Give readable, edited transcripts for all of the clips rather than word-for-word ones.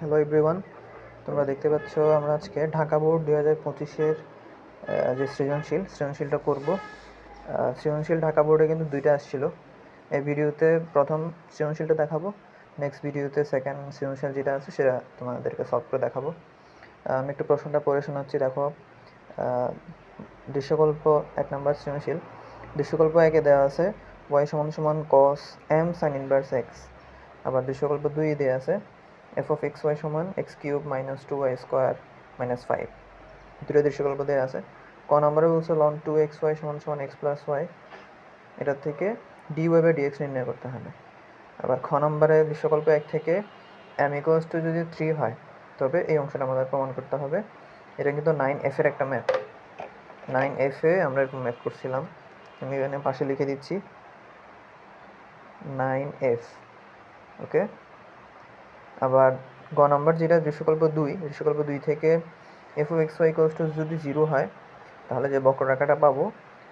Hello everyone, তোমরা দেখতে পাচ্ছ আমরা আজকে ঢাকা বোর্ড 2025-এর যে সৃজনশীলটা করব। সৃজনশীল ঢাকা বোর্ডে কিন্তু দুইটা আসছিল। এই ভিডিওতে প্রথম সৃজনশীলটা দেখাবো, নেক্সট ভিডিওতে সেকেন্ড সৃজনশীল যেটা আছে সেটা তোমাদেরকে সলভ করে দেখাবো। আমি একটু প্রশ্নটা পড়ে শোনাচ্ছি, দেখো। দৃশ্যকল্প 1 নম্বর সৃজনশীল। দৃশ্যকল্প 1-এ দেওয়া আছে y = cos m sin inverse x। আবার দৃশ্যকল্প 2-এ দেওয়া আছে f of x y = x³ - 2y² - 5। দুটো দৃশ্যকল্প দেওয়া আছে। ক নম্বরে বলছে ln 2xy = x + y, এটার থেকে dy/dx নির্ণয় করতে হবে। আবার খ নম্বরে দৃশ্যকল্প 1 থেকে m = যদি 3 হয় তবে এই অংশটা আমাদের প্রমাণ করতে হবে। এটা কিন্তু 9F-এর একটা ম্যাথ। 9F-এ আমরা এরকম ম্যাথ করছিলাম, আমি এখানে পাশে লিখে দিচ্ছি 9F। ওকে। আবার গ নম্বর যেটা দৃশ্যকল্প 2 থেকে f of x y = যদি 0 হয় তাহলে যে বক্ররেখাটা পাবো,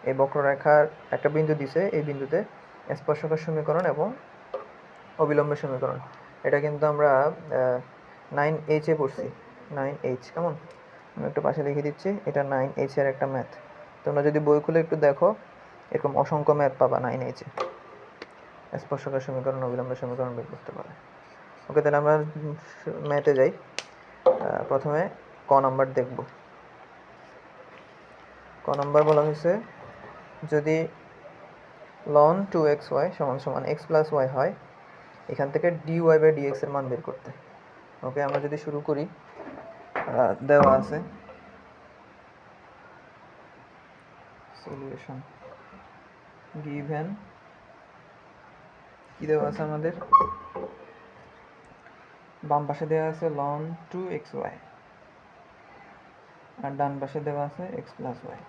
এই বক্ররেখার একটা বিন্দু দিছে, এই বিন্দুতে স্পর্শকের সমীকরণ এবং অবিলম্বের সমীকরণ। এটা কিন্তু আমরা 9H-এ পড়ছি। 9H কেমন, আমি একটু পাশে লিখে দিচ্ছি, এটা 9H-এর একটা ম্যাথ। তোমরা যদি বই খুলে একটু দেখো, এরকম অসংখ্য ম্যাথ পাবা 9H-এ। স্পর্শকের সমীকরণ, অবিলম্বের সমীকরণ বের করতে পারে। ওকে, তাহলে আমরা ম্যাথে যাই। প্রথমে ক নাম্বার দেখব। ক নাম্বার বলা হয়েছে যদি ln 2xy = x + y হয়, এখান থেকে dy/dx এর মান বের করতে। ওকে, আমরা যদি শুরু করি, দেওয়া আছে সলিউশন গিভেন, কি দেওয়া আছে আমাদের, বাম পাশে দেওয়া আছে ln 2xy আর ডান পাশে দেওয়া আছে x + y।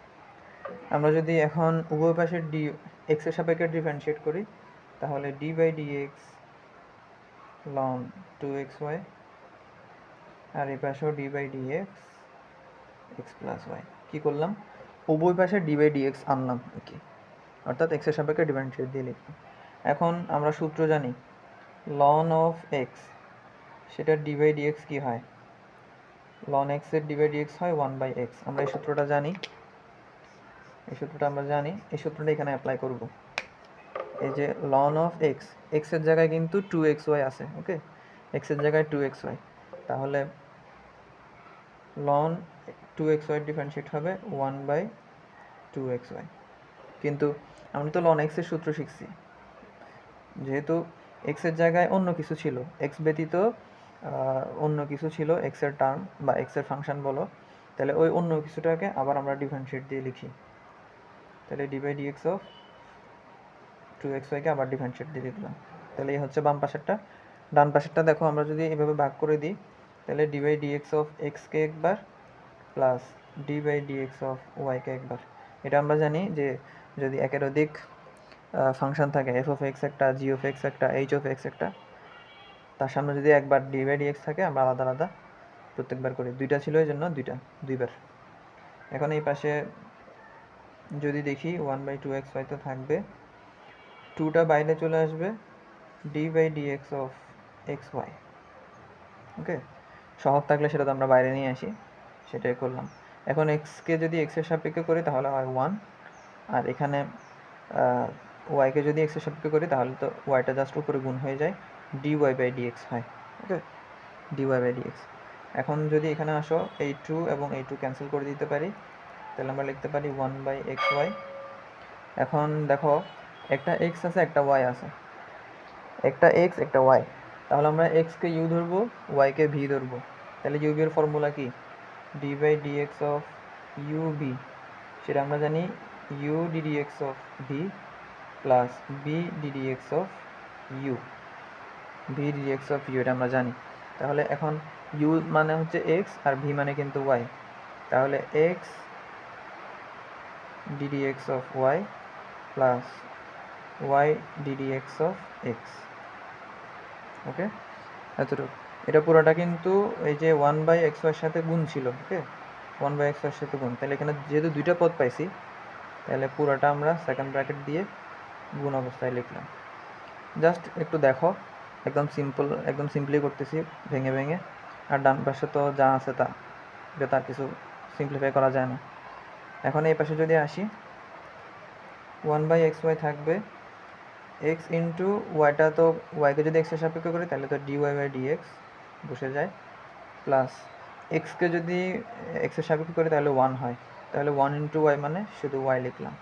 আমরা যদি এখন উভয় পাশে x এর সাপেক্ষে ডিফারেন্সিয়েট করি তাহলে dy/dx ln 2xy আর এই পাশেও dy/dx x + y। কি করলাম, উভয় পাশে dy/dx আনলাম, ওকে, অর্থাৎ x এর সাপেক্ষে ডিফারেন্সিয়েট দিয়ে লিখলাম। এখন আমরা সূত্র জানি ln of x, সেটা dy/dx কি হয়, ln x এর dy/dx হয় 1/x। আমরা এই সূত্রটা জানি, এই সূত্রটা এখানে অ্যাপ্লাই করব। এই যে ln of x, x এর জায়গায় কিন্তু 2xy আছে। ওকে, x এর জায়গায় 2xy, তাহলে ln 2xy ডিফারেন্সিয়েট হবে 1/2xy। কিন্তু আমরা তো ln x এর সূত্র শিখছি, যেহেতু x এর জায়গায় অন্য কিছু ছিল, x ব্যতীত অন্য কিছু ছিল, x এর টার্ম বা x এর ফাংশন বলো, তাহলে ওই অন্য কিছুটাকে আবার আমরা ডিফারেন্সিয়েট দিয়ে লিখি। তাহলে dy/dx of 2xy কে আবার ডিফারেন্সিয়েট দিয়ে দিলাম। তাহলে এই হচ্ছে বাম পাশেরটা। ডান পাশেরটা দেখো, আমরা যদি এভাবে ভাগ করে দিই তাহলে dy/dx of x কে একবার প্লাস dy/dx of y কে একবার। এটা আমরা জানি যে যদি একের অধিক ফাংশন থাকে, f of x একটা, g of x একটা, h of x একটা, তার সামনে যদি একবার dy/dx থাকে আমরা আলাদা আলাদা প্রত্যেকবার করি। দুইটা ছিল এই জন্য দুইবার। এখন এই পাশে যদি দেখি 1/2xy তো থাকবে, 2টা বাইরে চলে আসবে, dy/dx of xy। ওকে, সহগ থাকলে সেটা তো আমরা বাইরে নিয়ে আসি, সেটাই করলাম। এখন x কে যদি x এর সাপেক্ষে করি তাহলে হয় 1, আর এখানে y কে যদি x এর সাপেক্ষে করি তাহলে তো yটা জাস্ট উপরে গুণ হয়ে যায়, dy/dx হয়। ওকে, dy/dx। এখন যদি এখানে আসো, এই 2 এবং এই 2 ক্যান্সেল করে দিতে পারি, তাহলে আমরা লিখতে পারি 1/xy। এখন দেখো, একটা x আছে, একটা y আছে, একটা x একটা y, তাহলে আমরা x কে u ধরবো, y কে v ধরবো। তাহলে u v এর ফর্মুলা কি, dy/dx of ub, সেটা আমরা জানি u ddx of v plus b ddx of u, v ddx of u, এটা আমরা জানি। তাহলে এখন u মানে হচ্ছে x আর v মানে কিন্তু y, তাহলে x ddx of y plus y ddx of x। ওকে, এতটুকু। এটা পুরোটা কিন্তু এই যে 1/xy এর সাথে গুণ ছিল। ওকে, 1/xy এর সাথে গুণ, তাহলে এখানে যেহেতু দুইটা পদ পাইছি, তাহলে পুরোটা আমরা সেকেন্ড ব্র্যাকেট দিয়ে গুণ অবস্থায় লিখলাম। জাস্ট একটু দেখো, একদম সিম্পলি করতেছি ভেঙে ভেঙে। আর ডান পাশে তো যা আছে তা, এটা তার কিছু সিম্পলিফাই করা যায় না। এখন এই পাশে যদি আসি, 1/xy থাকবে, এক্স ইন্টু ওয়াইটা, তো ওয়াইকে যদি এক্সের সাপেক্ষে করি তাহলে তো dy/dx বসে যায়, প্লাস এক্সকে যদি এক্সের সাপেক্ষে করি তাহলে 1 হয়, তাহলে 1 ইন্টু ওয়াই মানে শুধু ওয়াই লিখলাম।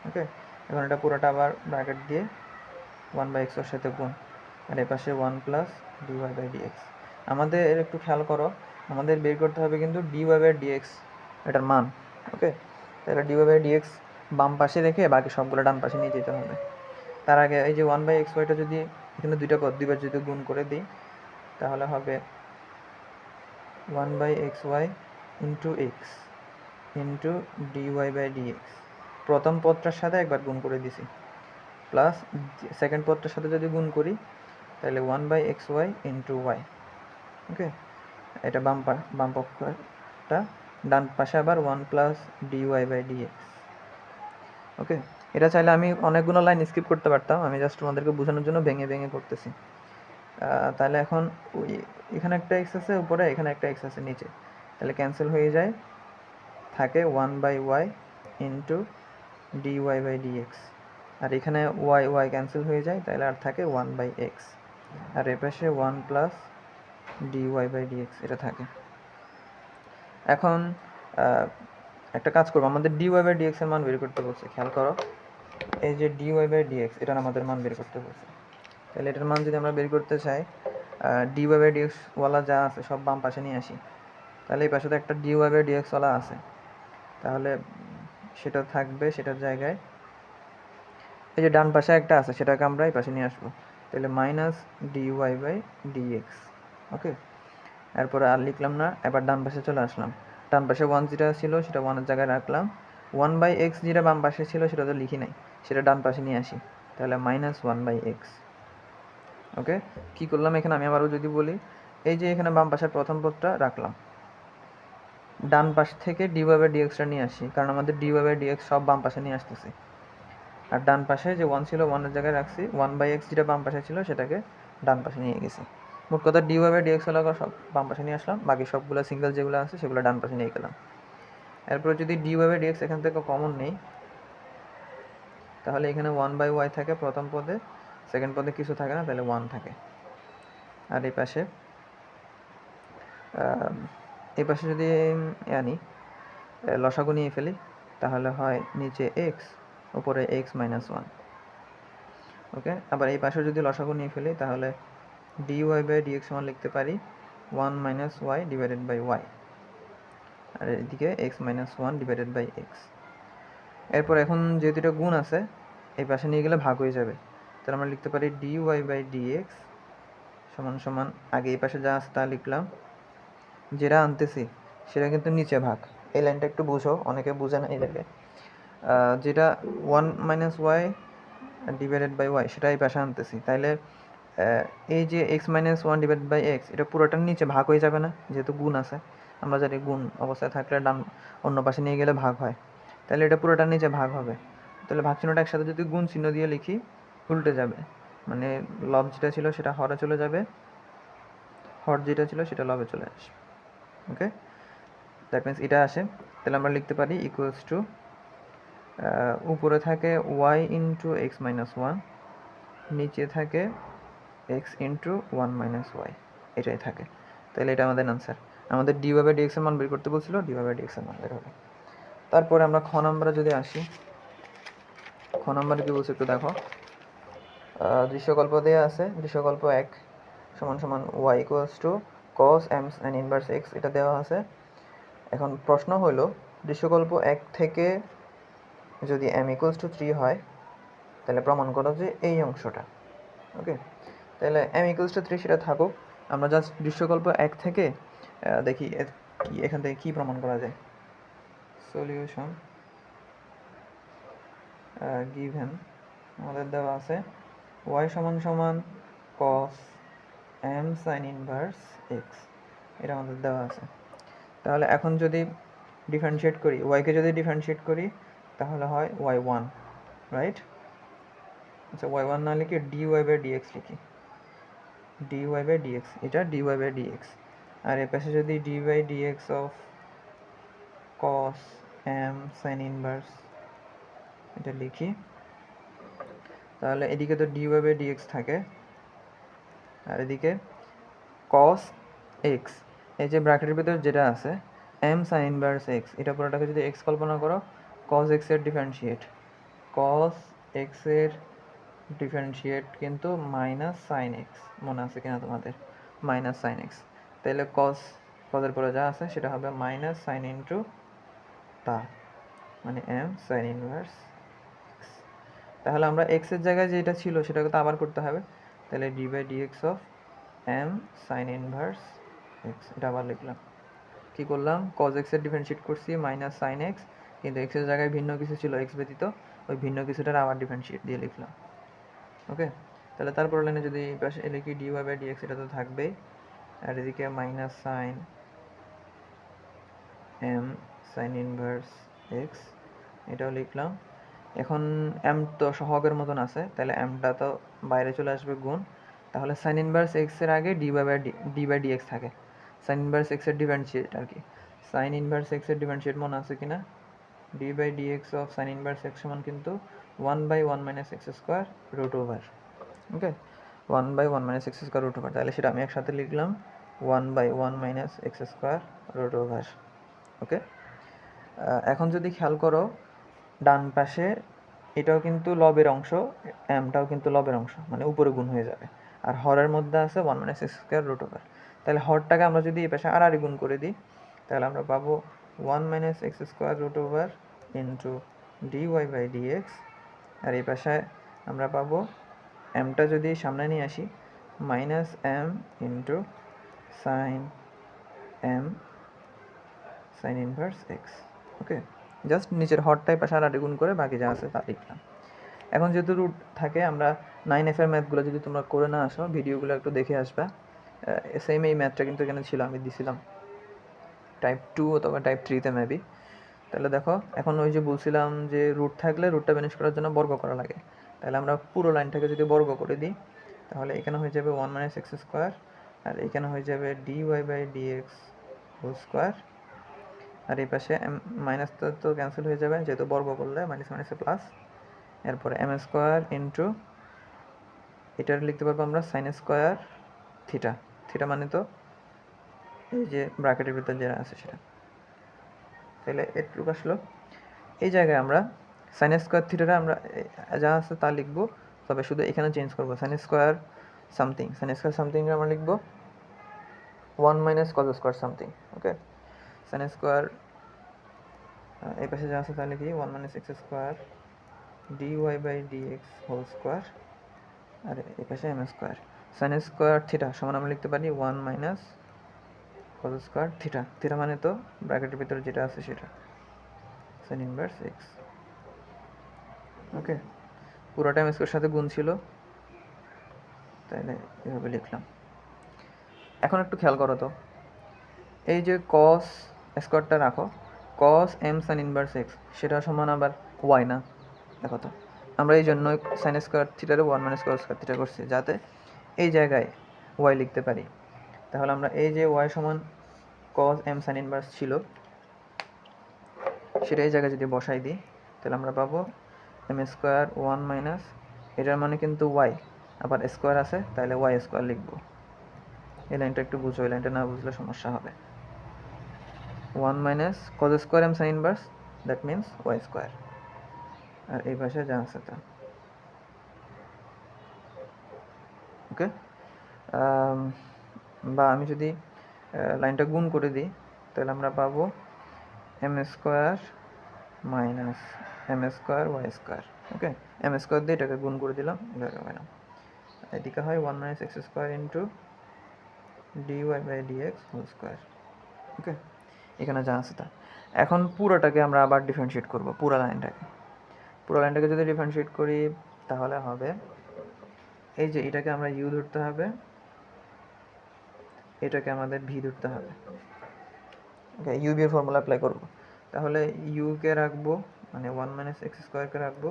ওকে, এখন এটা পুরোটা আবার ব্র্যাকেট দিয়ে 1/x এর সাথে গুণ, আর এ পাশে 1 প্লাস dy/dx। আমাদের একটু খেয়াল করো, আমাদের বের করতে হবে কিন্তু dy/dx এটার মান। ওকে, তাহলে dy/dx বাম পাশে রেখে বাকি সবগুলো ডান পাশে নিয়ে যেতে হবে। তার আগে এই যে 1/xyটা যদি এখানে দুইটা পদ দুইবার যদি গুণ করে দিই তাহলে হবে 1/xy into x into dy/dx। প্রথম পদটার সাথে একবার গুণ করে দিছি, প্লাস সেকেন্ড পদটার সাথে যদি গুণ করি তাহলে 1/xy ইন্টু ওয়াই। ওকে, এটা বাম পক্ষটা, ডান পাশে আবার 1 প্লাস dy/dx। ওকে, এটা চাইলে আমি অনেকগুলো লাইন স্কিপ করতে পারতাম, আমি জাস্ট তোমাদেরকে বোঝানোর জন্য ভেঙে ভেঙে করতেছি। তাহলে এখন এখানে একটা এক্স আছে উপরে, এখানে একটা এক্স আছে নিচে, তাহলে ক্যান্সেল হয়ে যায়, থাকে 1/y ইন্টু dy/dx। আর এখানে y ক্যান্সেল হয়ে যায়, তাহলে আর থাকে 1/x, আর এ পাশে 1 প্লাস dy/dx এটা থাকে। এখন একটা কাজ করবো, আমাদের dy/dx এর মান বের করতে বলছে, খেয়াল করো, এই যে dy/dx এটার আমাদের মান বের করতে বলছে। তাহলে এটার মান যদি আমরা বের করতে চাই, dy/dx ওয়ালা যা আছে সব বাম পাশে নিয়ে আসি, তাহলে এই পাশে তো একটা dy/dx ওয়ালা আছে, তাহলে সেটা থাকবে, সেটার জায়গায় এই যে ডান পাশে একটা আছে সেটাকে আমরা এই পাশে নিয়ে আসবো, তাহলে মাইনাস dy/dx। ওকে, এরপরে আর লিখলাম না, এবার ডান পাশে চলে আসলাম, ডান পাশে 1 যেটা ছিল সেটা 1 এর জায়গায় রাখলাম, 1/x যেটা বাম পাশে ছিল সেটা তো লিখি নাই, সেটা ডান পাশে নিয়ে আসি, তাহলে মাইনাস 1/x। ওকে, কী করলাম এখানে আমি আবারও যদি বলি, এই যে এখানে বাম পাশের প্রথম পদটা রাখলাম, ডান পাশ থেকে dy/dxটা নিয়ে আসি, কারণ আমাদের dy/dx সব বাম পাশে নিয়ে আসতেছে, আর ডান পাশে যে 1 ছিল 1 এর জায়গায় রাখছি, 1/x যেটা বাম পাশে ছিল সেটাকে ডান পাশে নিয়ে গেছি। মোট কথা dy/dx হলো সব বাম পাশে নিয়ে আসলাম, বাকি সবগুলো সিঙ্গেল যেগুলো আছে সেগুলো ডান পাশে নিয়ে গেলাম। এরপর যদি dy/dx এখান থেকে কমন নেই, তাহলে এখানে 1/y থাকে প্রথম পদে, সেকেন্ড পদে কিছু থাকে না, তাহলে 1 থাকে। আর এই পাশে যদি আনি, লসাগু নিয়ে ফেলি, তাহলে হয় নিচে x উপরে x মাইনাস 1। ওকে, আবার এই পাশে যদি লসাগু নিয়ে ফেলি তাহলে dy/dx মান লিখতে পারি 1 minus y divided by y, আর এদিকে x minus 1 divided by x। এরপর এখন যেহেতু এটা গুণ আছে, এই পাশে নিয়ে গেলে ভাগ হয়ে যাবে, তাহলে আমরা লিখতে পারি dy/dx সমান সমান, আগে এই পাশে যা আছে তা লিখলাম, যেটা আনতেছি সেটা কিন্তু নিচে ভাগ, এই লাইনটা একটু বুঝো, অনেকে বুঝে না এই জায়গায়, যেটা 1 minus y divided by y সেটা এই পাশে আনতেছি, তাইলে এই যে x minus 1 divided by x এটা পুরোটার নিচে ভাগ হয়ে যাবে না, যেহেতু গুণ আছে, আমরা জানি গুণ অবস্থায় থাকলে ডান অন্য পাশে নিয়ে গেলে ভাগ হয়, তাহলে এটা পুরোটার নিচে ভাগ হবে, তাহলে ভাগ চিহ্নটা একসাথে যদি গুণ চিহ্ন দিয়ে লিখি উল্টে যাবে, মানে লব যেটা ছিল সেটা হরে চলে যাবে, হর যেটা ছিল সেটা লবে চলে আসবে। ওকে, দ্যাট মিনস এটা আসে, তাহলে আমরা লিখতে পারি ইকুয়ালস টু, উপরে থাকে y ইন্টু এক্স মাইনাস 1, নিচে থাকে x ইন্টু 1 মাইনাস ওয়াই, এটাই থাকে। তাহলে এটা আমাদের আনসার, আমাদের dy/dx এর মান বের করতে বলছিল, dy/dx এর মান বের হবে। তারপরে আমরা খ নম্বরে যদি আসি, খ নম্বরে কি বলছে একটু দেখো, দৃশ্যকল্প দেওয়া আছে, দৃশ্যকল্প 1 সমান সমান y equals to cos m sin inverse x, এটা দেওয়া আছে। এখন প্রশ্ন হলো দৃশ্যকল্প 1 থেকে যদি m ইকুয়ালস টু 3 হয় তাহলে প্রমাণ করো যে এই অংশটা। ওকে, তাহলে m ইকুয়ালস টু 3 সেটা থাকুক, আমরা জাস্ট দৃশ্যকল্প 1 থেকে দেখি কি এখান থেকে কি প্রমাণ করা যায়। সলিউশন গিভেন আমাদের দেওয়া আছে y সমান সমান cos m sin inverse x, এটা আমাদের দেওয়া আছে। তাহলে এখন যদি ডিফারেন্সিয়েট করি, y-কে যদি ডিফারেন্সিয়েট করি তাহলে হয় y1, রাইট? আচ্ছা, y1 না লিখে dy/dx লিখি, dy/dx, এটা dy/dx। আর এ পাশে যদি d by dx of cos m sine inverse এটা লিখি, তাহলে এদিকে তো ডি ওয়াই বাই ডিএক্স থাকে, আর এদিকে কস এক্স, এই যে ব্র্যাকেটের ভিতর যেটা আছে এম সাইন ইনভার্স এক্স, এটা পুরোটাকে যদি এক্স কল্পনা করো, কস এক্সের ডিফারেন্সিয়েট, কস এক্সের ডিফারেন্সিয়েট কিন্তু মাইনাস সাইন এক্স, মনে আছে কিনা তোমাদের, মাইনাস সাইন এক্স, তাহলে কসের পরে যা আছে সেটা হবে মাইনাস সাইন ইন্টু তা, মানে এম সাইন ইনভার্স এক্স। তাহলে আমরা এক্সের জায়গায় যেটা ছিল সেটাকে তো আবার করতে হবে, তাহলে d by dx of m sine inverse x, এটা আবার লিখলাম। কী করলাম, কজ এক্সের ডিফারেন্সিয়েট করছি মাইনাস সাইন এক্স, কিন্তু এক্সের জায়গায় ভিন্ন কিছু ছিল এক্স ব্যতীত, ওই ভিন্ন কিছুটার আবার ডিফারেন্সিয়েট দিয়ে লিখলাম। ওকে, তাহলে তারপর লাইনে যদি পাশে লিখি ডি ওয়াই বাই ডিএক্স, এটা তো থাকবেই, আর এদিকে minus sine m sine inverse x, এটাও লিখলাম। এখন এম তো সহগের মতন আছে, তাহলে এমটা তো বাইরে চলে আসবে গুণ, তাহলে সাইন ইনভার্স এক্সের আগে ডি বাই ডিএক্স থাকে, সাইন ইনভার্স এক্সের ডিফারেন্সিয়েট আর কি, সাইন ইনভার্স এক্সের ডিফারেন্সিয়েট মনে আছে কিনা, d by dx of sine inverse x সমান কিন্তু 1/1 minus x square root over. Okay, 1/1 minus x square root over, তাহলে সেটা আমি একসাথে লিখলাম 1/1 minus x square root over. Okay, এখন যদি খেয়াল করো ডান পাশে এটাও কিন্তু লবের অংশ, এমটাও কিন্তু লবের অংশ, মানে উপরে গুণ হয়ে যাবে, আর হরের মধ্যে আছে 1 minus x square root over, তাহলে হরটাকে আমরা যদি এই পাশে আর গুণ করে দিই, তাহলে আমরা পাবো 1 minus x square root over into d y by dx, আর এই পাশে আমরা পাবো এমটা যদি সামনে নিয়ে আসি minus m into sine m sine inverse x. Okay, just নিচের হরটাই পাশে আর গুণ করে বাকি যা আছে তা লিখলাম। এখন যেহেতু রুট থাকে, আমরা 9F এর ম্যাথগুলো যদি তোমরা করে না আসো, ভিডিওগুলো একটু দেখে আসবা, সেম এই ম্যাথটা কিন্তু এখানে ছিল, আমি দিছিলাম টাইপ 2 অথবা টাইপ 3-তে মেবি। তাহলে দেখো এখন ওই যে বলছিলাম যে রুট থাকলে রুটটা ম্যানেজ করার জন্য বর্গ করা লাগে, তাহলে আমরা পুরো লাইনটাকে যদি বর্গ করে দিই, তাহলে এখানে হয়ে যাবে 1 মাইনাস এক্স স্কোয়ার, আর এখানে হয়ে যাবে d y by dx whole square, আর এই পাশে মাইনাস তো ক্যান্সেল হয়ে যাবে যেহেতু বর্গ করলে, মাইনাস মাইনাসে প্লাস, এরপরে এম স্কোয়ার ইন্টু এটার লিখতে পারবো আমরা সাইন স্কোয়ার থিটা, থিটা মানে তো এই যে ব্র্যাকেটের ভিতর যেটা আছে সেটা, তাহলে এটুকু আসলো। এই জায়গায় আমরা সাইন স্কোয়ার থিটাটা আমরা যা আছে তা লিখবো, তবে শুধু এখানে চেঞ্জ করবো, সাইন স্কোয়ার সামথিং আমরা লিখবো 1 minus cos square something. Okay, sine square এই পাশে যা আছে তা লিখি 1 minus x square d y by dx whole square, আর এই পাশে m square sine square theta সমান আমরা লিখতে পারি 1 minus cos square theta, theta মানে তো ব্র্যাকেটের ভিতরে যেটা আছে সেটা, সাইন ইনভার্স এক্স। ওকে, পুরোটা এম স্কোয়ার সাথে গুণ ছিল, তাইলে এভাবে লিখলাম। এখন একটু খেয়াল করো তো, এই যে কস স্কোয়ারটা রাখো, কস এম সাইন ইনভার্স এক্স সেটা সমান আবার ওয়াই না, দেখো তো আমরা এই জন্য সাইন স্কোয়ার থিটারে 1 মাইনাস কস স্কোয়ার থিটা করছি, যাতে এই জায়গায় ওয়াই লিখতে পারি। তাহলে আমরা এই যে ওয়াই সমান কস এম সাইন ইনভার্স ছিল সেটা এই জায়গায় যদি বসাই দিই, তাহলে আমরা পাবো এম স্কোয়ার 1 মাইনাস, এটার মানে কিন্তু ওয়াই, আবার স্কোয়ার আছে তাহলে ওয়াই স্কোয়ার লিখবো। এই লাইনটা একটু বুঝো, এই লাইনটা না বুঝলে সমস্যা হবে। 1 minus cos square m sine inverse, that means y square, আর এই পাশে যা আছে তা। ওকে, বা আমি যদি লাইনটা গুণ করে দিই, তাহলে আমরা পাবো m square minus m square y square. Okay, m square দিয়ে এটাকে গুণ করে দিলাম, এদিকে হয় 1 minus x square into d y by dx whole square. Okay, এখানে যা আছে তা। এখন পুরোটাকে আমরা আবার ডিফারেন্সিয়েট করব, পুরো লাইনটাকে যদি ডিফারেন্সিয়েট করি তাহলে হবে এই যে এটাকে আমরা ইউ ধরতে হবে, এটাকে আমাদের ভি ধরতে হবে। ওকে, ইউ বি এর ফর্মুলা অ্যাপ্লাই করব, তাহলে ইউকে রাখবো মানে 1 মাইনাস এক্স স্কোয়ারকে রাখবো,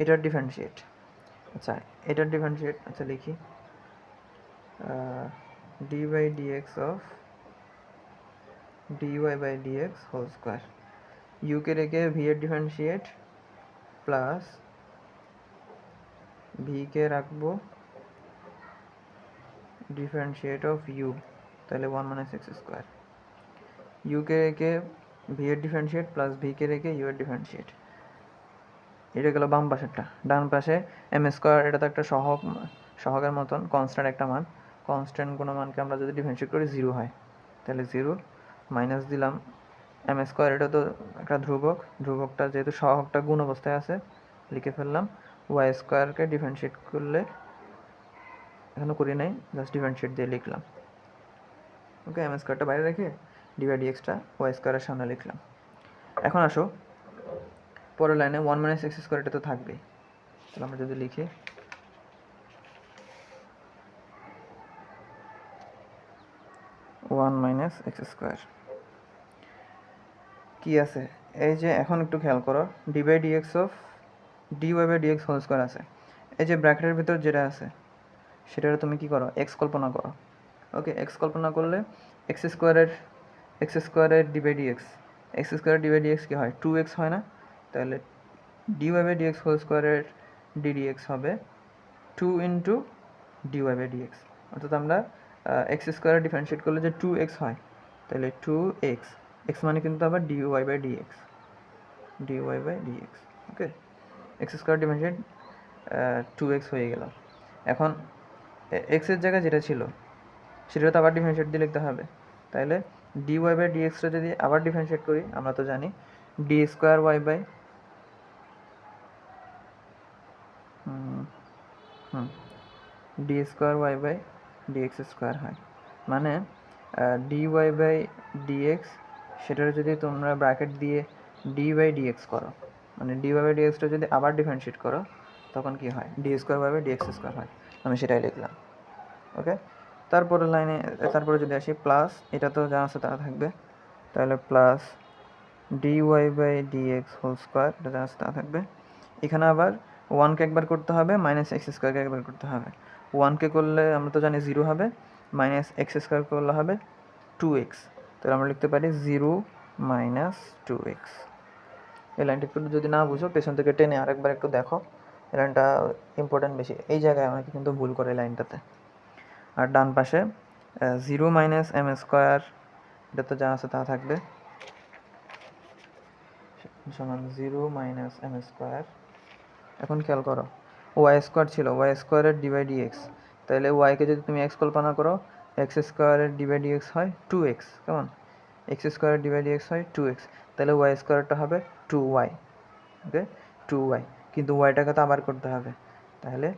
এটার ডিফারেন্সিয়েট, আচ্ছা এটার ডিফারেন্সিয়েট, আচ্ছা লিখি d by dx of dy by dx whole square. ইউকে রেখে ভি এর ডিফারেন্সিয়েট প্লাস ভিকে রাখবো ডিফারেন্সিয়েট অফ ইউ, তাহলে 1 মাইনাস এক্স স্কোয়ার। ইউকে রেখে ভি এর ডিফারেন্সিয়েট প্লাস ভিকে রেখে ইউ এর ডিফারেন্সিয়েট। এটা গেল বাম পাশেরটা। ডান পাশে এম স্কোয়ার, এটা তো একটা সহগের মতন কনস্ট্যান্ট একটা মান। কনস্ট্যান্ট কোনো মানকে আমরা যদি ডিফারেন্সিয়েট করি 0 হয়, তাহলে 0 মাইনাস দিলাম এম স্কোয়ার, এটা তো একটা ধ্রুবক, ধ্রুবকটা যেহেতু সহগটা গুণ অবস্থায় আছে লিখে ফেললাম। ওয়াই স্কোয়ারকে ডিফারেন্সিয়েট করলে, এখনও করি নাই, জাস্ট ডিফারেন্সিয়েট দিয়ে লিখলাম। ওকে, এম স্কোয়ারটা বাইরে রেখে ডি বাই ডিএক্সটা ওয়াই স্কোয়ারের সামনে লিখলাম। এখন আসো পরের লাইনে 1 মাইনাস এক্স স্কোয়ার, এটা তো থাকবেই। তাহলে আমরা যদি লিখি 1 মাইনাস এক্স স্কোয়ার কী আছে, এই যে এখন একটু খেয়াল করো, d by dx of d y by dx whole square আছে। এই যে ব্র্যাকেটের ভিতর যেটা আছে সেটার তুমি কি করো, এক্স কল্পনা করো। ওকে, এক্স কল্পনা করলে এক্স স্কোয়ারের ডি বাই ডিএক্স, এক্স স্কোয়ারের ডি বাই ডিএক্স কী হয়, 2x হয় না? তাহলে d y by dx whole স্কোয়ারের ডি ডিএক্স হবে 2 into d y by dx. অর্থাৎ আমরা এক্স স্কোয়ারের ডিফারেন্সিয়েট করলে যে 2x হয়, তাহলে 2x, এক্স মানে কিন্তু আবার d y by dx, d y by dx. Okay, x square differentiate 2x হয়ে গেল। এখন এক্সের জায়গায় যেটা ছিল সেটা তো আবার ডিফারেন্সিয়েট দিয়ে লিখতে হবে। তাহলে ডি ওয়াই বাই ডিএক্সটা যদি আবার ডিফারেন্সিয়েট করি, আমরা তো জানি d square y by d square y by dx square হয়। মানে ডি ওয়াই বাই ডিএক্স, সেটার যদি তোমরা ব্র্যাকেট দিয়ে ডি বাই ডিএক্স করো, মানে ডি ওয়াই বাই ডিএক্সটা যদি আবার ডিফারেন্সিয়েট করো, তখন কি হয়, d square y by dx square হয়। আমি সেটাই লিখলাম। ওকে, তারপরে লাইনে, তারপরে যদি আসি প্লাস, এটা তো যা আছে তা থাকবে, তাহলে plus d y by dx whole square, এটা যা আছে তা থাকবে। এখানে আবার 1কে একবার করতে হবে, মাইনাস এক্স স্কোয়ারকে একবার করতে হবে। 1কে করলে আমরা তো জানি 0 হবে, মাইনাস এক্স স্কোয়ার করলে হবে 2x, তাহলে আমরা লিখতে পারি 0 মাইনাস 2x। এই লাইনটা একটু যদি না বুঝো পেছন থেকে টেনে আরেকবার একটু দেখো, এই লাইনটা ইম্পর্টেন্ট বেশি, এই জায়গায় অনেকে কিন্তু ভুল করে এই লাইনটাতে। আর ডান পাশে 0 মাইনাস এম স্কোয়ার, এটা তো যা আছে তা থাকবে, সমান 0 মাইনাস এম স্কোয়ার। এখন খেয়াল করো, ওয়াই স্কোয়ার ছিল, ওয়াই স্কোয়ারের ডি বাই ডিএক্স, তাহলে ওয়াইকে যদি তুমি এক্স কল্পনা করো, এক্স স্কোয়ারের ডি বাই ডিএক্স হয় 2x, কেমন, এক্স স্কোয়ারের ডি বাই ডিএক্স হয় 2x, তাহলে ওয়াই স্কোয়ারটা হবে 2y। ওকে, 2y, কিন্তু ওয়াইটাকে তো আবার করতে হবে, তাহলে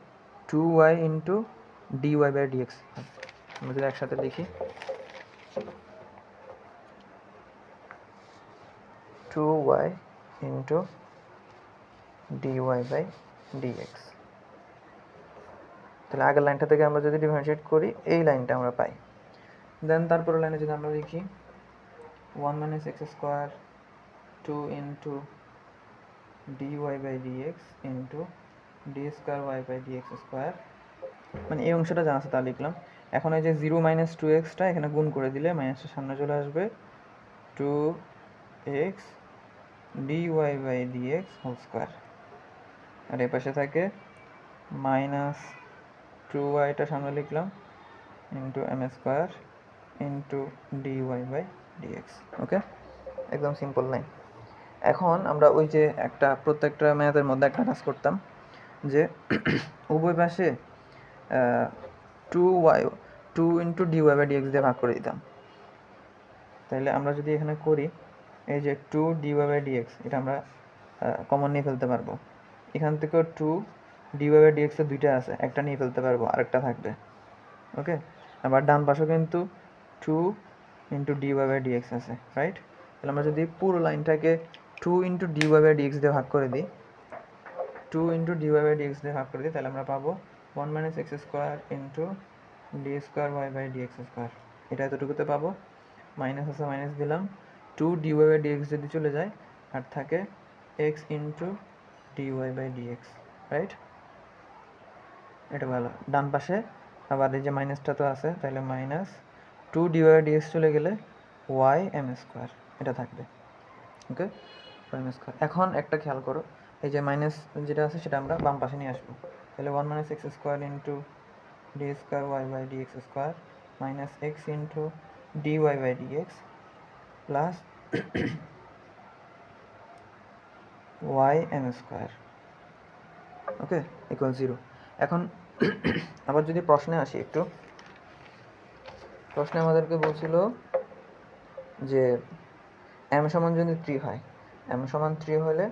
2y into d y by dx. আমরা যদি একসাথে লিখি 2y into dy by dx। তাহলে আগের লাইনটা থেকে আমরা যদি ডিফারেন্সিয়েট করি, এই লাইনটা আমরা পাই। দেন তারপরে লাইনে যদি আমরা লিখি 1 minus x square 2 into dy by dx into d square y by dx square, মানে এই অংশটা যা আছে তা লিখলাম। এখন এই যে 0 মাইনাস 2xটা এখানে গুণ করে দিলে মাইনাসের সামনে চলে আসবে 2x dy by dx whole square, আর এ পাশে থাকে মাইনাস 2yটা সামনে লিখলাম into m square into d y by dx. Okay, একদম সিম্পল লাইন। এখন আমরা ওই যে একটা প্রত্যেকটা ম্যাথের মধ্যে একটা কাজ করতাম, যে উভয় পাশে 2 into d y by dx দিয়ে ভাগ করে দিতাম। তাহলে আমরা যদি এখানে করি, এই যে 2 ডি ওয়াই বাই ডিএক্স, এটা আমরা কমন নিয়ে ফেলতে পারবো। এখান থেকেও 2 ডি ওয়াই বাই ডিএক্সের দুইটা আছে, একটা নিয়ে ফেলতে পারবো, আরেকটা থাকবে। ওকে, আবার ডান পাশেও কিন্তু 2 into d y by dx আছে, রাইট? তাহলে আমরা যদি পুরো লাইনটাকে 2 into d y by dx দিয়ে ভাগ করে দিই, 2 into d y by dx দিয়ে ভাগ করে দিই, তাহলে আমরা পাবো 1 minus x square into d square y by dx square. এটা এতটুকুতে পাবো, মাইনাস আছে মাইনাস দিলাম, 2 ডি ওয়াই বাই ডিএক্স যদি চলে যায় আর থাকে x into d y by dx, right? এটা ভালো। ডান পাশে আবার এই যে মাইনাসটা তো আছে, তাহলে মাইনাস 2 dy/dx চলে গেলে ওয়াই এম স্কোয়ার এটা থাকবে। ওকে, এম স্কোয়ার। এখন একটা খেয়াল করো, এই যে মাইনাস যেটা আছে সেটা আমরা বাম পাশে নিয়ে আসবো। তাহলে 1 - x square into d square y/dx square minus x into dy/dx plus y m square, okay, equal 0। এখন আবার যদি প্রশ্নে আসি একটু, প্রশ্নে আমাদেরকে বলছিল যে m সমান যদি 3 হয়, m সমান 3 হলে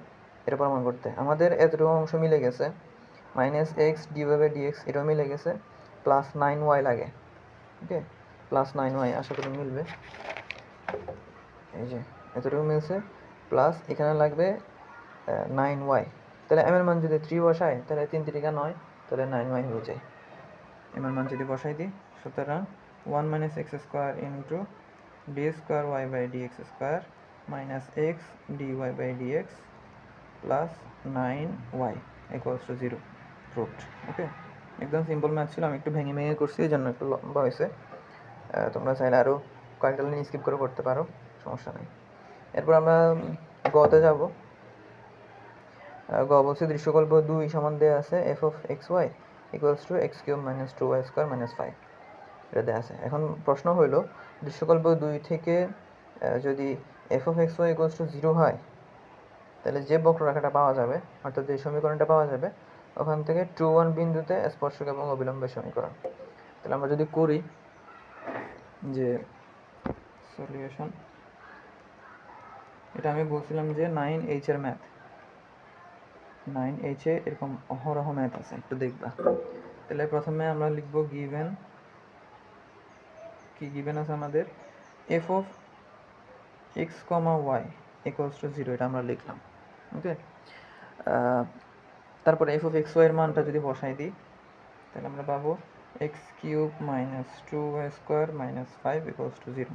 এটা প্রমাণ করতে আমাদের এতটুকু অংশ মিলে গেছে, মাইনাস এক্স dy/dx এটাও মিলে গেছে, প্লাস 9y লাগে। ওকে, প্লাস 9y আশা করি মিলবে। এই যে এতটুকু মিলছে, প্লাস এখানে লাগবে 9y। তাহলে m এর মান যদি 3 বসায় তাহলে 3 3 9, তাহলে 9y হয়ে যায়। m এর মান যদি বসাই দিই, সুতরাং 1 - x square into d square y/dx square minus x dy/dx plus 9y equals to 0 proved. Okay, একদম সিম্পল ম্যাথ ছিল, আমি একটু ভেঙে ভেঙে করছি, এই জন্য একটু লম্বা হয়েছে। তোমরা চাইলে আরও কয়েকটা লাইন স্কিপ করে করতে পারো, সমস্যা নেই। এরপর আমরা গতে যাব। গ বলছে দৃশ্যকল্প 2 সমান দেওয়া আছে f of x y equals to x cube minus 2y square minus 5, এটা দেওয়া আছে। এখন প্রশ্ন হইল দৃশ্যকল্প 2 থেকে যদি f of x y equals to 0 হয়, তাহলে যে বক্ররেখাটা পাওয়া যাবে, অর্থাৎ যে সমীকরণটা পাওয়া যাবে, ওখান থেকে 2 1 বিন্দুতে স্পর্শক এবং অবিলম্বের সমীকরণ। তাহলে আমরা যদি করি যে সলিউশন, এটা আমি বলছিলাম যে 9H এর ম্যাথ, 9H এ এরকম অহরহ ম্যাথ আছে, একটু দেখবা। তাহলে প্রথমে আমরা লিখব গিভেন, কি গিভেন আছে আমাদের, f of x comma y equals to 0, এটা আমরা লিখলাম। ওকে, তারপরে এফ অফ এক্স ওয়াই এর মানটা যদি বসাই দিই, তাহলে আমরা পাবো x cube minus 2y square minus 5 equals to 0।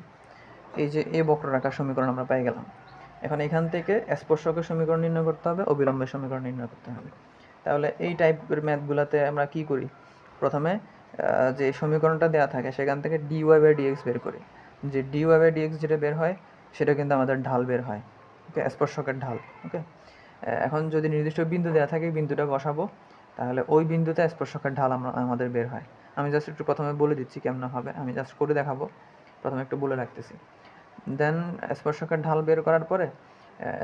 এই যে এই বক্ররেখার সমীকরণ আমরা পাই গেলাম। এখন এখান থেকে স্পর্শকের সমীকরণ নির্ণয় করতে হবে, অবিলম্বের সমীকরণ নির্ণয় করতে হবে। তাহলে এই টাইপের ম্যাথগুলোতে আমরা কি করি, প্রথমে যে সমীকরণটা দেওয়া থাকে সেখান থেকে dy/dx বের করি। যে dy/dx যেটা বের হয় সেটা কিন্তু আমাদের ঢাল বের হয়, ওকে, স্পর্শকের ঢাল। ওকে, এখন যদি নির্দিষ্ট বিন্দু দেওয়া থাকে, বিন্দুটা বসাবো, তাহলে ওই বিন্দুতে স্পর্শকের ঢাল আমাদের বের হয়। আমি জাস্ট একটু প্রথমে বলে দিচ্ছি কেমন হবে, আমি জাস্ট করে দেখাবো, প্রথমে একটু বলে রাখতেছি। দেন স্পর্শকের ঢাল বের করার পরে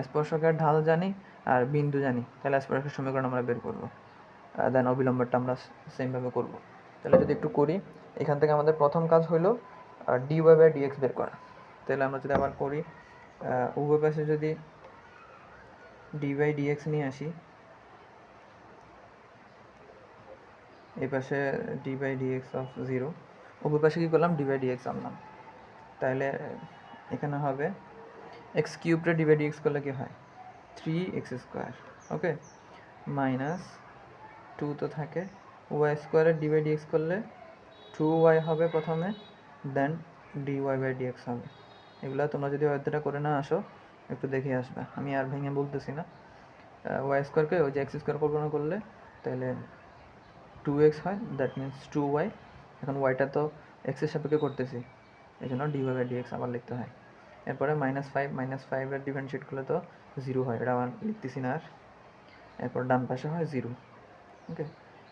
স্পর্শকের ঢাল জানি আর বিন্দু জানি, তাহলে স্পর্শকের সমীকরণ আমরা বের করবো। দেন অবিলম্বরটা আমরা সেমভাবে করব। তাহলে যদি একটু করি, এখান থেকে আমাদের প্রথম কাজ হলো dy/dx বের করা। তাহলে আমরা যদি আবার করি, উভয় পাশে যদি dy/dx নিয়ে আসি, এই পাশে dy/dx অফ 0, উভয় পাশে কী করলাম, dy/dx আনলাম। তাহলে এখানে হবে এক্স কিউবটা dy/dx করলে কি হয়, 3x স্কোয়ার, ওকে, মাইনাস 2 তো থাকে, ওয়াই স্কোয়ারের dy/dx করলে 2y হবে প্রথমে, দেন dy/dx হবে। এগুলো তোমরা যদি অধ্যায়টা করে না আসো, একটু দেখে আসবে, আমি আর ভেঙে বলতেছি না। ওয়াই স্কোয়ারকে ওই যে এক্স স্কোয়ার কল্পনা করলে তাহলে 2x হয়, দ্যাট মিনস 2y। এখন ওয়াইটা তো এক্সের সাপেক্ষে করতেছি, এই জন্য dy/dx আবার লিখতে হয়। এরপরে -5 এর ডিফারেন্সিয়েট করলে তো 0 হয়, এটা আবার লিখতেছি না আর। এরপর ডান পাশে হয় 0। ওকে,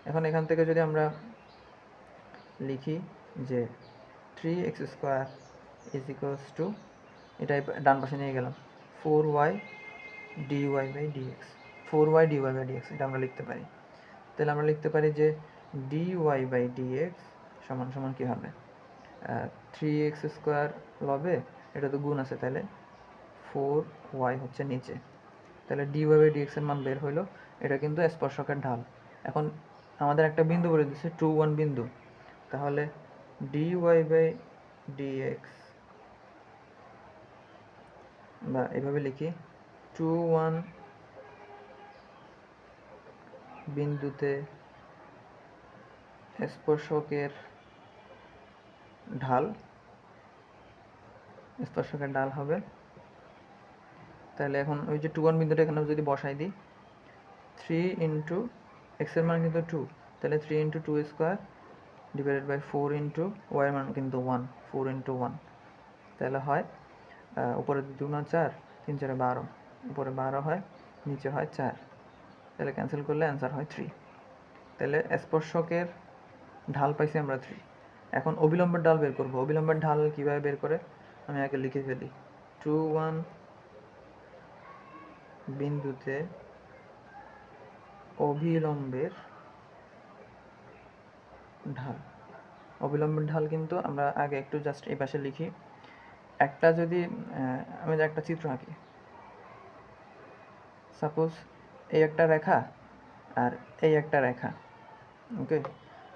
এখন এখান থেকে যদি আমরা লিখি যে 3x square is equals to, এটাই ডান পাশে নিয়ে গেলাম, 4y dy/dx, 4y dy/dx, এটা আমরা লিখতে পারি। তাহলে আমরা লিখতে পারি যে dy/dx সমান সমান কী হবে, 3x স্কোয়ার লবে, এটা তো গুণ আছে, তাহলে 4y হচ্ছে নিচে। তাহলে dy/dx এর মান বের হইলো, এটা কিন্তু স্পর্শকের ঢাল। এখন আমাদের একটা বিন্দু বলে দিচ্ছে 2 1 বিন্দু, তাহলে dy/dx বা এভাবে লিখি, 2 1 বিন্দুতে স্পর্শকের ঢাল, স্পর্শকের ঢাল হবে। তাহলে এখন ওই যে 2 1 বিন্দুটা এখানে যদি বসাই দিই, 3 ইন্টু এক্সের মান কিন্তু 2, তাহলে 3 into 2 square divided by 4 into ওয়াইয়ের মান কিন্তু 1, 4 ইন্টু 1, তাহলে হয় উপরে 2 না 4, 3 4 12, উপরে 12 হয়, নিচে হয় 4, তাহলে ক্যান্সেল করলে অ্যান্সার হয় 3। তাহলে স্পর্শকের ঢাল পাইছি আমরা 3। এখন অবিলম্বের ঢাল বের করব। অবিলম্বের ঢাল কীভাবে বের করে আমি আগে লিখে ফেলি। 2 1 বিন্দুতে অবিলম্বের ঢাল। অবিলম্বের ঢাল কিন্তু আমরা আগে একটু জাস্ট এই পাশে লিখি। একটা যদি আমি একটা চিত্র আঁকি, সাপোজ এই একটা রেখা আর এই একটা রেখা, ওকে,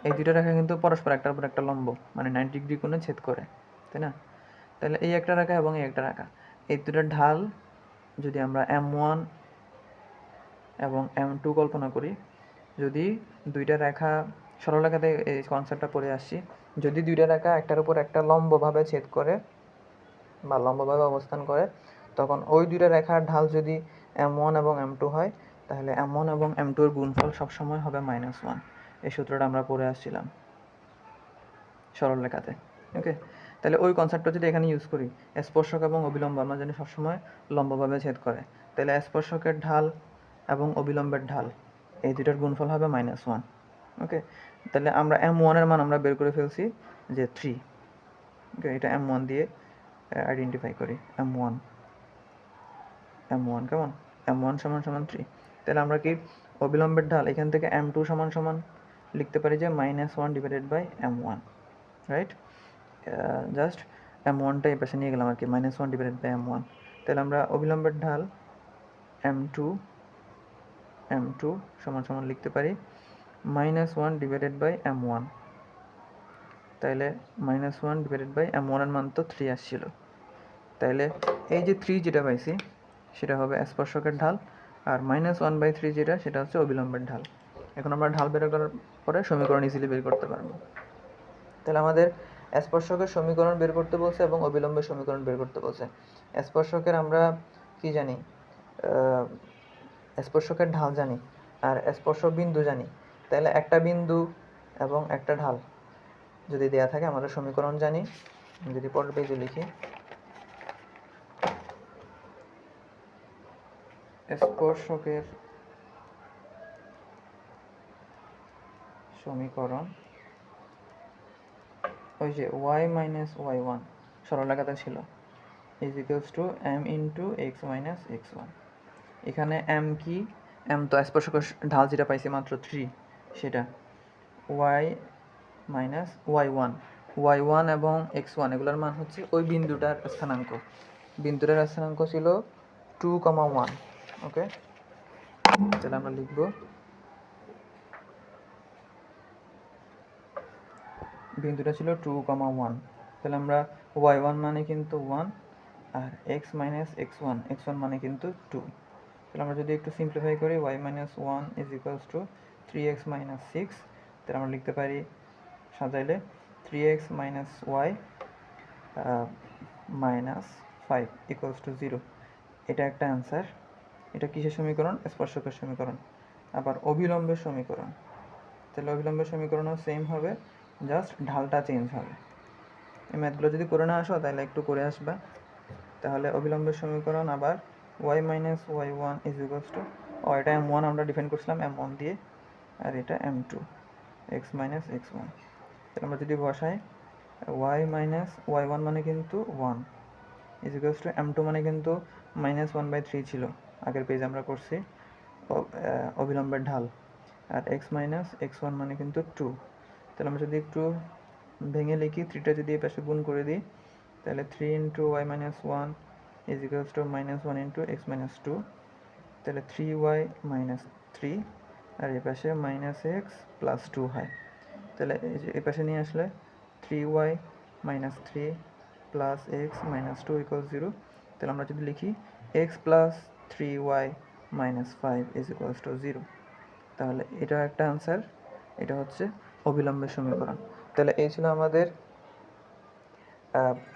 এই দুটো রেখা কিন্তু পরস্পর একটার উপর একটা লম্ব, মানে 90 ডিগ্রি কোণে ছেদ করে, তাই না? তাহলে এই একটা রেখা এবং এই একটা রেখা, এই দুটোর ঢাল যদি আমরা M1 এবং M2 কল্পনা করি, যদি দুইটা রেখা, সরলরেখাতে এই কনসেপ্টটা পড়ে আসছি, যদি দুইটা রেখা একটার উপর একটা লম্বভাবে ছেদ করে বা লম্বভাবে অবস্থান করে, তখন ওই দুইটা রেখার ঢাল যদি M1 এবং M2 হয়, তাহলে M1 এবং M2 এর গুণফল সবসময় হবে -1। এই সূত্রটা আমরা পড়ে আসছিলাম সরলরেখাতে, ওকে। তাহলে ওই কনসেপ্টটা যদি এখানে ইউজ করি, স্পর্শক এবং অবিলম্ব আমরা জানি সবসময় লম্বভাবে ছেদ করে, তাহলে স্পর্শকের ঢাল এবং অবিলম্বের ঢাল এই দুটার গুণফল হবে -1, ওকে। তাহলে আমরা M1 এর মান আমরা বের করে ফেলছি যে 3, ওকে। এটা M1 দিয়ে আইডেন্টিফাই করি, M1 কেমন, M1 = 3। তাহলে আমরা কি অবিলম্বের ঢাল এখান থেকে M2 = লিখতে পারি যে -1 divided by M1, right? Just M1টা এই পাশে নিয়ে গেলাম আর কি, -1 ডিভাইডেড বাই M1। তাহলে আমরা অবিলম্বের ঢাল M2 = লিখতে পারি -1 ডিভাইডেড বাই M1। তাহলে -1 ডিভাইডেড বাই M1 এর মান তো 3 আসছিল, তাহলে এই যে 3 যেটা পাইছি সেটা হবে স্পর্শকের ঢাল, আর -1/3 যেটা, সেটা হচ্ছে অবিলম্বের ঢাল। এখন আমরা ঢাল বের করার পরে সমীকরণ ইজিলি বের করতে পারবো। তাহলে আমাদের স্পর্শকের সমীকরণ বের করতে বলছে এবং অবিলম্বের সমীকরণ বের করতে বলছে। স্পর্শকের আমরা কি জানি, স্পর্শকের ঢাল জানি আর স্পর্শক বিন্দু জানি। তাহলে একটা বিন্দু এবং একটা ঢাল যদি দেয়া থাকে, আমাদের সমীকরণ জানি। যদি পরের পেজে লিখি, স্পর্শকের সমীকরণ ওই যে y - y1 সরলরেখাতে ছিল, m × x - x1। এখানে m কি, m তো স্পর্শকের ঢাল যেটা পাইছি মাত্র 3, সেটা y - y1 এবং x1 এগুলোর মান হচ্ছে ওই বিন্দুটার স্থানাঙ্ক। বিন্দুটার স্থানাঙ্ক ছিল 2, 1, ওকে। তাহলে আমরা লিখব বিন্দুটা ছিল 2, 1। তাহলে আমরা y1 মানে কিন্তু 1 আর x - x1 মানে কিন্তু 2। তাহলে আমরা যদি একটু সিম্পলিফাই করি, y - 1 = 3x - 6, তাহলে আমরা লিখতে পারি সাজাইলে 3x - y -5 = 0। এটা একটা অ্যান্সার। এটা কিসের সমীকরণ? স্পর্শকের সমীকরণ। আবার অবিলম্বের সমীকরণ, তাহলে অবিলম্বের সমীকরণও সেম হবে, জাস্ট ঢালটা চেঞ্জ হবে। এই ম্যাথগুলো যদি করে না আসো তাহলে একটু করে আসবা। তাহলে অবিলম্বের সমীকরণ আবার y - y1 = এটা M1 আমরা ডিফাইন করছিলাম M1 দিয়ে, আর এটা M2 x - x1। তাহলে আমরা যদি বসাই, y - y1 মানে কিন্তু 1 M2 মানে কিন্তু -1/3 ছিল, আগের পেজ আমরা করছি অবিলম্বের ঢাল, আর x - x1 মানে কিন্তু 2। তাহলে আমরা যদি একটু ভেঙে লিখি, 3টা যদি এই পাশে গুণ করে দিই, তাহলে 3 × y - 1 = -1 × x - 2। তাহলে 3y - 3, আর এই পাশে -x + 2 হয়। তাহলে এই পাশে নিয়ে আসলে 3y - 3 + x - 2 = 0। তাহলে আমরা যদি লিখি x + 3y - 5 = 0, তাহলে এটা একটা আনসার। এটা হচ্ছে অবিলম্বের সমীকরণ। তাহলে এই ছিল আমাদের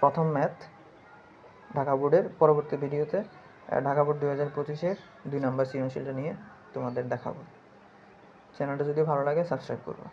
প্রথম ম্যাথ ঢাকা বোর্ডের। পরবর্তী ভিডিওতে ঢাকা বোর্ড 2025-এর 2 নম্বর সৃজনশীলটা নিয়ে তোমাদের দেখাবো। চ্যানেলটা যদি ভালো লাগে সাবস্ক্রাইব করবো।